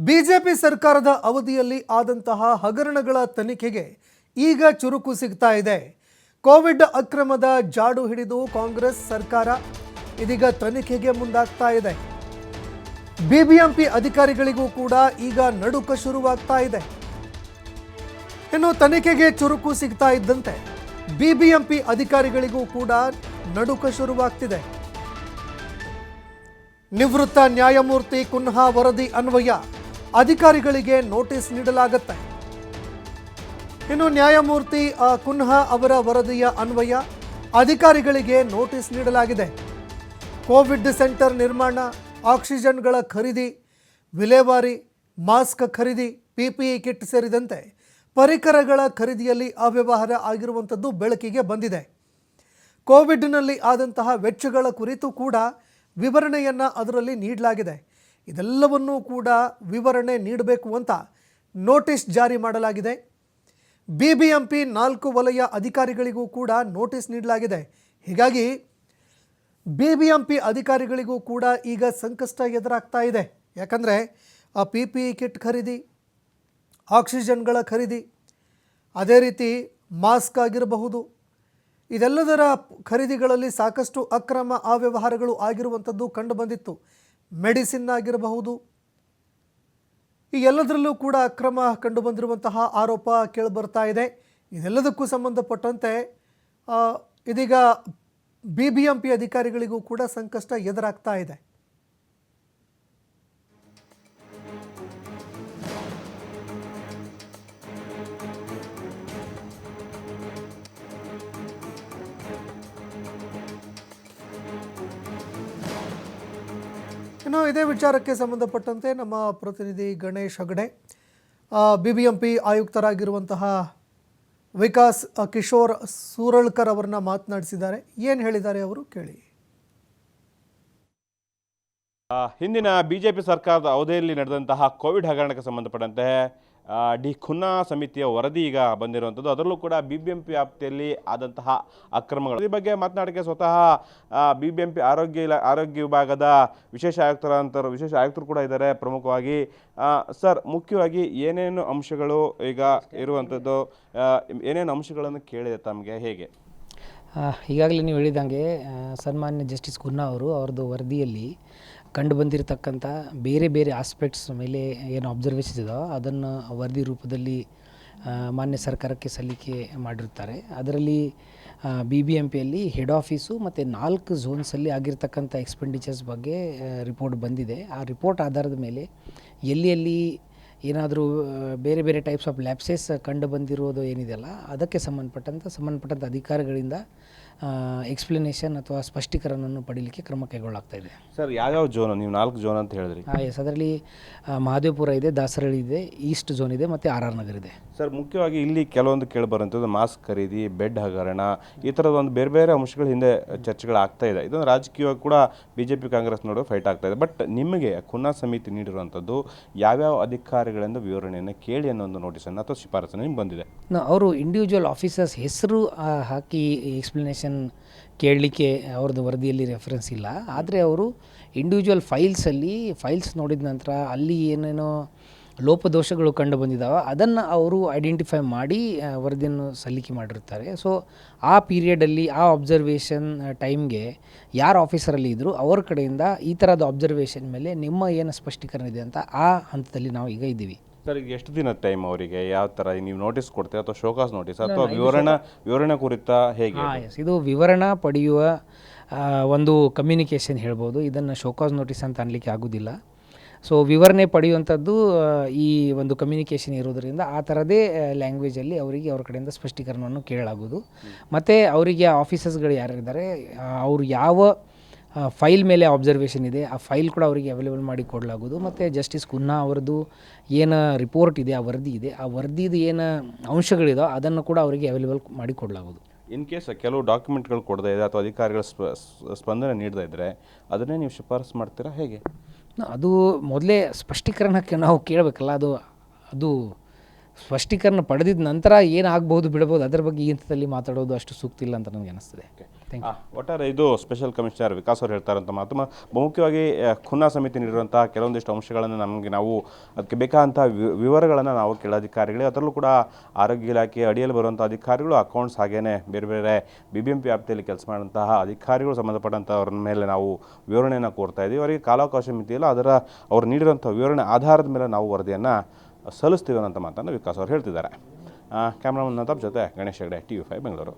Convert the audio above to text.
BJP ಸರ್ಕಾರದ ಅವಧಿಯಲ್ಲಿ ಆದಂತಹ ಹಗರಣಗಳ ತನಿಖೆಗೆ ಈಗ ಚುರುಕು ಸಿಗ್ತಾ ಇದೆ. ಕೋವಿಡ್ ಅಕ್ರಮದ ಜಾಡು ಹಿಡಿದು ಕಾಂಗ್ರೆಸ್ ಸರ್ಕಾರ ಇದೀಗ ತನಿಖೆಗೆ ಮುಂದಾಗ್ತಾ ಇದೆ. ಬಿಬಿಎಂಪಿ ಅಧಿಕಾರಿಗಳಿಗೂ ಕೂಡ ಈಗ ನಡುಕ ಶುರುವಾಗ್ತಾ ಇದೆ. ಇನ್ನು ತನಿಖೆಗೆ ಚುರುಕು ಸಿಗ್ತಾ ಇದ್ದಂತೆ ಬಿಬಿಎಂಪಿ ಅಧಿಕಾರಿಗಳಿಗೂ ಕೂಡ ನಡುಕ ಶುರುವಾಗ್ತಿದೆ. ನಿವೃತ್ತ ನ್ಯಾಯಮೂರ್ತಿ ಕುನ್ಹಾ ವರದಿ ಅನ್ವಯ ಅಧಿಕಾರಿಗಳಿಗೆ ನೋಟಿಸ್ ನೀಡಲಾಗುತ್ತೆ. ಇನ್ನು ನ್ಯಾಯಮೂರ್ತಿ ಕುನ್ಹಾ ಅವರ ವರದಿಯ ಅನ್ವಯ ಅಧಿಕಾರಿಗಳಿಗೆ ನೋಟಿಸ್ ನೀಡಲಾಗಿದೆ. ಕೋವಿಡ್ ಸೆಂಟರ್ ನಿರ್ಮಾಣ, ಆಕ್ಸಿಜನ್ಗಳ ಖರೀದಿ, ವಿಲೇವಾರಿ, ಮಾಸ್ಕ್ ಖರೀದಿ, ಪಿಪಿಇ ಕಿಟ್ ಸೇರಿದಂತೆ ಪರಿಕರಗಳ ಖರೀದಿಯಲ್ಲಿ ಅವ್ಯವಹಾರ ಆಗಿರುವಂಥದ್ದು ಬೆಳಕಿಗೆ ಬಂದಿದೆ. ಕೋವಿಡ್ನಲ್ಲಿ ಆದಂತಹ ವೆಚ್ಚಗಳ ಕುರಿತು ಕೂಡ ವಿವರಣೆಯನ್ನು ಅದರಲ್ಲಿ ನೀಡಲಾಗಿದೆ. ಇದೆಲ್ಲವನ್ನೂ ಕೂಡ ವಿವರಣೆ ನೀಡಬೇಕು ಅಂತ ನೋಟಿಸ್ ಜಾರಿ ಮಾಡಲಾಗಿದೆ. ಬಿಬಿಎಂಪಿ 4 ವಲಯ ಅಧಿಕಾರಿಗಳಿಗೂ ಕೂಡ ನೋಟಿಸ್ ನೀಡಲಾಗಿದೆ. ಹೀಗಾಗಿ ಬಿಬಿಎಂಪಿ ಅಧಿಕಾರಿಗಳಿಗೂ ಕೂಡ ಈಗ ಸಂಕಷ್ಟ ಎದುರಾಗ್ತಾ ಇದೆ. ಯಾಕಂದರೆ ಆ ಪಿಪಿಇ ಕಿಟ್ ಖರೀದಿ, ಆಕ್ಸಿಜನ್ಗಳ ಖರೀದಿ, ಅದೇ ರೀತಿ ಮಾಸ್ಕ್ ಆಗಿರಬಹುದು, ಇದೆಲ್ಲದರ ಖರೀದಿಗಳಲ್ಲಿ ಸಾಕಷ್ಟು ಅಕ್ರಮ ಅವ್ಯವಹಾರಗಳು ಆಗಿರುವಂಥದ್ದು ಕಂಡುಬಂದಿತ್ತು. ಮೆಡಿಸಿನ್ ಆಗಿರಬಹುದು, ಈ ಎಲ್ಲದರಲ್ಲೂ ಕೂಡ ಅಕ್ರಮ ಕಂಡುಬಂದಿರುವಂತಹ ಆರೋಪ ಕೇಳಿಬರ್ತಾ ಇದೆ. ಇದೆಲ್ಲದಕ್ಕೂ ಸಂಬಂಧಪಟ್ಟಂತೆ ಇದೀಗ ಬಿಬಿಎಂಪಿ ಅಧಿಕಾರಿಗಳಿಗೂ ಕೂಡ ಸಂಕಷ್ಟ ಎದುರಾಗ್ತಾ ಇದೆ. ಇನ್ನು ಇದೇ ವಿಚಾರಕ್ಕೆ ಸಂಬಂಧಪಟ್ಟಂತೆ ನಮ್ಮ ಪ್ರತಿನಿಧಿ ಗಣೇಶ್ ಹೆಗಡೆ ಬಿಬಿಎಂಪಿ ಆಯುಕ್ತರಾಗಿರುವಂತಹ ವಿಕಾಸ್ ಕಿಶೋರ್ ಸೂರಳ್ಕರ್ ಅವರನ್ನ ಮಾತನಾಡಿಸಿದ್ದಾರೆ. ಏನು ಹೇಳಿದ್ದಾರೆ ಅವರು ಕೇಳಿ. ಹಿಂದಿನ ಬಿಜೆಪಿ ಸರ್ಕಾರದ ಅವಧಿಯಲ್ಲಿ ನಡೆದಂತಹ ಕೋವಿಡ್ ಹಗರಣಕ್ಕೆ ಸಂಬಂಧಪಟ್ಟಂತೆ ಡಿ ಖುನ್ನಾ ಸಮಿತಿಯ ವರದಿ ಈಗ ಬಂದಿರುವಂಥದ್ದು. ಅದರಲ್ಲೂ ಕೂಡ ಬಿಬಿಎಂಪಿ ವ್ಯಾಪ್ತಿಯಲ್ಲಿ ಆದಂತಹ ಅಕ್ರಮಗಳು ಈ ಬಗ್ಗೆ ಮಾತನಾಡೋಕ್ಕೆ ಸ್ವತಃ ಬಿಬಿಎಂಪಿ ಆರೋಗ್ಯ ವಿಭಾಗದ ವಿಶೇಷ ಆಯುಕ್ತರು ಕೂಡ ಇದ್ದಾರೆ. ಪ್ರಮುಖವಾಗಿ ಸರ್, ಮುಖ್ಯವಾಗಿ ಏನೇನು ಅಂಶಗಳು ಈಗ ಇರುವಂಥದ್ದು, ಏನೇನು ಅಂಶಗಳನ್ನು ಕೇಳಿದೆ ತಮಗೆ, ಹೇಗೆ? ಈಗಾಗಲೇ ನೀವು ಹೇಳಿದಂಗೆ ಸನ್ಮಾನ್ಯ ಜಸ್ಟಿಸ್ ಖುನ್ನಾ ಅವ್ರದ್ದು ವರದಿಯಲ್ಲಿ ಕಂಡು ಬಂದಿರತಕ್ಕಂಥ ಬೇರೆ ಬೇರೆ ಆಸ್ಪೆಕ್ಟ್ಸ್ ಮೇಲೆ ಏನು ಅಬ್ಸರ್ವೇಷನ್ಸ್ ಇದಾವೆ ಅದನ್ನು ವರದಿ ರೂಪದಲ್ಲಿ ಮಾನ್ಯ ಸರ್ಕಾರಕ್ಕೆ ಸಲ್ಲಿಕೆ ಮಾಡಿರ್ತಾರೆ. ಅದರಲ್ಲಿ ಬಿಬಿಎಂಪಿಯಲ್ಲಿ ಹೆಡ್ ಆಫೀಸು ಮತ್ತು 4 ಝೋನ್ಸಲ್ಲಿ ಆಗಿರ್ತಕ್ಕಂಥ ಎಕ್ಸ್ಪೆಂಡಿಚರ್ಸ್ ಬಗ್ಗೆ ರಿಪೋರ್ಟ್ ಬಂದಿದೆ. ಆ ರಿಪೋರ್ಟ್ ಆಧಾರದ ಮೇಲೆ ಎಲ್ಲಿ ಏನಾದರೂ ಬೇರೆ ಬೇರೆ ಟೈಪ್ಸ್ ಆಫ್ ಲ್ಯಾಪ್ಸಸ್ ಕಂಡು ಬಂದಿರೋದು ಏನಿದೆಯಲ್ಲ ಅದಕ್ಕೆ ಸಂಬಂಧಪಟ್ಟಂಥ ಅಧಿಕಾರಿಗಳಿಂದ ಎಕ್ಸ್ಪ್ಲನೇಷನ್ ಅಥವಾ ಸ್ಪಷ್ಟೀಕರಣವನ್ನು ಪಡೀಲಿಕ್ಕೆ ಕ್ರಮ ಕೈಗೊಳ್ಳಲಾಗ್ತಾ ಇದೆ. ಸರ್, ಯಾವ್ಯಾವ ಝೋನ್? ನೀವು 4 ಝೋನ್ ಅಂತ ಹೇಳಿದ್ರಿ. ಎಸ್, ಅದರಲ್ಲಿ ಮಹದೇವಪುರ ಇದೆ, ದಾಸರಳ್ಳಿ ಇದೆ, ಈಸ್ಟ್ ಝೋನ್ ಇದೆ ಮತ್ತು ಆರ್ ನಗರ್ ಇದೆ. ಸರ್, ಮುಖ್ಯವಾಗಿ ಇಲ್ಲಿ ಕೆಲವೊಂದು ಕೇಳಿಬರುವಂಥದ್ದು ಮಾಸ್ಕ್ ಖರೀದಿ, ಬೆಡ್ ಹಗರಣ, ಈ ಥರದ ಒಂದು ಬೇರೆ ಬೇರೆ ಅಂಶಗಳು ಹಿಂದೆ ಚರ್ಚೆಗಳಾಗ್ತಾ ಇದೆ. ಇದೊಂದು ರಾಜಕೀಯವಾಗಿ ಕೂಡ ಬಿಜೆಪಿ ಕಾಂಗ್ರೆಸ್ ನಡುವೆ ಫೈಟ್ ಆಗ್ತಾ ಇದೆ. ಬಟ್ ನಿಮಗೆ ಖುನ್ನಾ ಸಮಿತಿ ನೀಡಿರುವಂಥದ್ದು ಯಾವ್ಯಾವ ಅಧಿಕಾರಿಗಳಿಂದ ವಿವರಣೆಯನ್ನು ಕೇಳಿ ಅನ್ನೋ ಒಂದು ನೋಟಿಸನ್ನು ಅಥವಾ ಶಿಫಾರಸನ್ನು ನಿಮ್ಗೆ ಬಂದಿದೆ? ಅವರು ಇಂಡಿವಿಜುವಲ್ ಆಫೀಸರ್ಸ್ ಹೆಸರು ಹಾಕಿ ಎಕ್ಸ್ಪ್ಲನೇಷನ್ ಕೇಳಲಿಕ್ಕೆ ಅವ್ರದ್ದು ವರದಿಯಲ್ಲಿ ರೆಫರೆನ್ಸ್ ಇಲ್ಲ. ಆದರೆ ಅವರು ಇಂಡಿವಿಜುವಲ್ ಫೈಲ್ಸ್ ನೋಡಿದ ನಂತರ ಅಲ್ಲಿ ಏನೇನೋ ಲೋಪದೋಷಗಳು ಕಂಡು ಬಂದಿದ್ದಾವೆ ಅದನ್ನು ಅವರು ಐಡೆಂಟಿಫೈ ಮಾಡಿ ವರದಿಯನ್ನು ಸಲ್ಲಿಕೆ ಮಾಡಿರ್ತಾರೆ. ಸೊ ಆ ಪೀರಿಯಡಲ್ಲಿ ಆ ಅಬ್ಸರ್ವೇಷನ್ ಟೈಮ್ಗೆ ಯಾರು ಆಫೀಸರಲ್ಲಿ ಇದ್ದರು ಅವ್ರ ಕಡೆಯಿಂದ ಈ ಥರದ ಅಬ್ಸರ್ವೇಷನ್ ಮೇಲೆ ನಿಮ್ಮ ಏನು ಸ್ಪಷ್ಟೀಕರಣ ಇದೆ ಅಂತ ಆ ಹಂತದಲ್ಲಿ ನಾವು ಈಗ ಇದ್ದೀವಿ. ಸರ್, ಈಗ ಎಷ್ಟು ದಿನ ಟೈಮ್ ಅವರಿಗೆ? ಯಾವ ಥರ ನೀವು ನೋಟಿಸ್ ಕೊಡ್ತೀರಾ ಅಥವಾ ಶೋಕಾಸ್ ನೋಟಿಸ್ ಅಥವಾ ವಿವರಣೆ ಕುರಿತ ಹೇಗೆ? ಇದು ವಿವರಣೆ ಪಡೆಯುವ ಒಂದು ಕಮ್ಯುನಿಕೇಷನ್ ಹೇಳ್ಬೋದು. ಇದನ್ನು ಶೋಕಾಸ್ ನೋಟಿಸ್ ಅಂತ ಅನ್ಲಿಕ್ಕೆ ಆಗೋದಿಲ್ಲ. ಸೊ ವಿವರಣೆ ಪಡೆಯುವಂಥದ್ದು ಈ ಒಂದು ಕಮ್ಯುನಿಕೇಷನ್ ಇರೋದರಿಂದ ಆ ಥರದೇ ಲ್ಯಾಂಗ್ವೇಜಲ್ಲಿ ಅವರಿಗೆ ಅವ್ರ ಕಡೆಯಿಂದ ಸ್ಪಷ್ಟೀಕರಣವನ್ನು ಕೇಳಲಾಗೋದು. ಮತ್ತು ಅವರಿಗೆ ಆಫೀಸರ್ಸ್ಗಳು ಯಾರಿದ್ದಾರೆ ಅವರು ಯಾವ ಫೈಲ್ ಮೇಲೆ ಅಬ್ಸರ್ವೇಷನ್ ಇದೆ ಆ ಫೈಲ್ ಕೂಡ ಅವರಿಗೆ ಅವೈಲೇಬಲ್ ಮಾಡಿ ಕೊಡಲಾಗೋದು. ಮತ್ತು ಜಸ್ಟಿಸ್ ಖುನ್ನಾ ಅವರದ್ದು ಏನು ರಿಪೋರ್ಟ್ ಇದೆ, ಆ ವರದಿ ಇದೆ, ಆ ವರದಿದು ಏನು ಅಂಶಗಳಿದಾವೆ ಅದನ್ನು ಕೂಡ ಅವರಿಗೆ ಅವೈಲೇಬಲ್ ಮಾಡಿ ಕೊಡಲಾಗೋದು. ಇನ್ ಕೇಸ್ ಕೆಲವು ಡಾಕ್ಯುಮೆಂಟ್ಗಳು ಕೊಡದೇ ಇದೆ ಅಥವಾ ಅಧಿಕಾರಿಗಳ ಸ್ಪಂದನೆ ನೀಡದೇ ಇದ್ದರೆ ಅದನ್ನೇ ನೀವು ಶಿಫಾರಸು ಮಾಡ್ತೀರಾ, ಹೇಗೆ? ಅದು ಮೊದಲೇ ಸ್ಪಷ್ಟೀಕರಣಕ್ಕೆ ನಾವು ಕೇಳಬೇಕಲ್ಲ. ಅದು ಸ್ಪಷ್ಟೀಕರಣ ಪಡೆದಿದ್ದ ನಂತರ ಏನಾಗಬಹುದು ಬಿಡಬಹುದು, ಅದರ ಬಗ್ಗೆ ಈ ಹಂತದಲ್ಲಿ ಮಾತಾಡೋದು ಅಷ್ಟು ಸೂಕ್ತ ಇಲ್ಲ ಅಂತ ನನಗೆ ಅನಿಸ್ತದೆ. Thank you. ಒಟ್ಟಾರೆ ಇದು ಸ್ಪೆಷಲ್ ಕಮಿಷನರ್ ವಿಕಾಸ್ ಅವರು ಹೇಳ್ತಾರಂತ ಮಾತು. ಬಹುಮುಖ್ಯವಾಗಿ ಖುನಾ ಸಮಿತಿ ನೀಡಿರುವಂತಹ ಕೆಲವೊಂದಿಷ್ಟು ಅಂಶಗಳನ್ನು ನಾವು ಅದಕ್ಕೆ ಬೇಕಾದಂಥ ವಿವರಗಳನ್ನು ನಾವು ಕೇಳೋ ಅಧಿಕಾರಿಗಳಿಗೆ, ಅದರಲ್ಲೂ ಕೂಡ ಆರೋಗ್ಯ ಇಲಾಖೆ ಅಡಿಯಲ್ಲಿ ಬರುವಂಥ ಅಧಿಕಾರಿಗಳು, ಅಕೌಂಟ್ಸ್, ಹಾಗೇನೆ ಬೇರೆ ಬೇರೆ BBMP ವ್ಯಾಪ್ತಿಯಲ್ಲಿ ಕೆಲಸ ಮಾಡುವಂತಹ ಅಧಿಕಾರಿಗಳು ಸಂಬಂಧಪಟ್ಟಂಥವ್ರ ಮೇಲೆ ನಾವು ವಿವರಣೆಯನ್ನು ಕೋರ್ತಾ ಇದ್ದೀವಿ. ಅವರಿಗೆ ಕಾಲಾವಕಾಶ ಮಿತಿಯಲ್ಲ, ಅವ್ರು ನೀಡಿರುವಂಥ ವಿವರಣೆ ಆಧಾರದ ಮೇಲೆ ನಾವು ವರದಿಯನ್ನು ಸಲ್ಲಿಸ್ತೀವಿ ಅನ್ನೋಂಥ ಮಾತನ್ನು ವಿಕಾಸ್ ಅವರು ಹೇಳ್ತಿದ್ದಾರೆ. ಕ್ಯಾಮ್ರಾಮನ್ ನತಾಬ್ ಜೊತೆ ಗಣೇಶ್ ಹೆಗಡೆ, TV5 ಬೆಂಗಳೂರು.